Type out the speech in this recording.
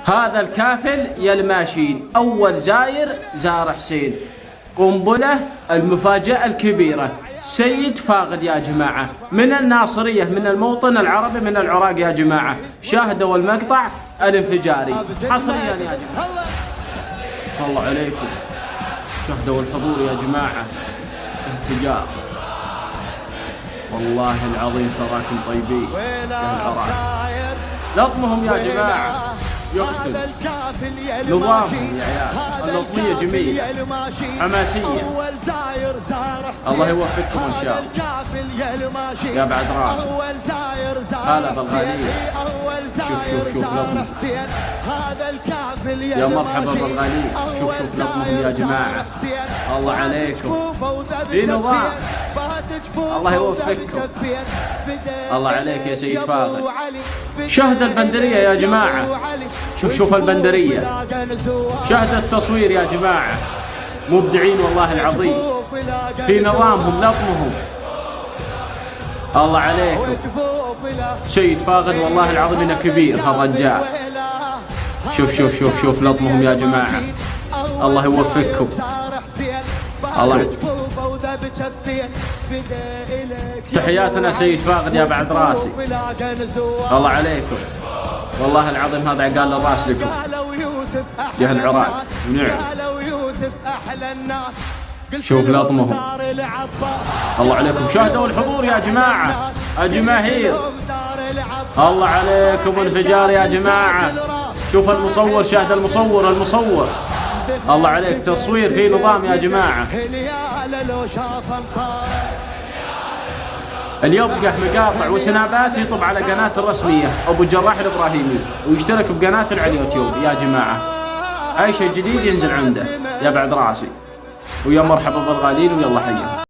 هذا الكافل يا الماشين، أول زاير زار حسين. قنبلة المفاجأة الكبيرة، سيد فاقد يا جماعة، من الناصرية، من الموطن العربي، من العراق يا جماعة. شاهدوا المقطع الانفجاري حصريا يا جماعة. الله عليكم، شاهدوا الحضور يا جماعة. انفجار، والله العظيم تراكم طيبين يا العراق. لطمهم يا جماعة يقتل، نظامهم يا عيال، اللطمية جميلة حماسية. الله يوفقكم ان شاء الله يا بعد راسي. هلا بالغالية، شوف لطمهم، يا مرحبا بالغالية. شوف لطمهم يا جماعة. الله عليكم في نظام، الله يوفقكم. الله عليك يا سيد فاضل. شاهد البندرية يا جماعة، شوف البندرية، شاهد التصوير يا جماعة. مبدعين والله العظيم في نظامهم، لطمهم. الله عليكم سيد فاقد، والله العظيم انه كبير هالرجال. شوف لطمهم يا جماعة. الله يوفقكم. الله، تحياتنا سيد فاقد يا بعد راسي. الله عليكم، والله العظيم هذا عقال الراس لكم يا العراق. نعم، شوف لطمهم. الله عليكم، شاهدوا الحضور يا جماعة، الجماهير. الله عليكم، انفجار يا جماعة. شوف المصور، شاهد المصور. الله عليك، تصوير في نظام يا جماعة. اللي يبقى مقاطع وسنابات يطب على قناة الرسمية أبو الجراح الإبراهيمي، ويشترك بقناة على اليوتيوب يا جماعة. أي شيء جديد ينزل عنده يا بعد راسي. ويا مرحبا بالغالين، ويلا حيا.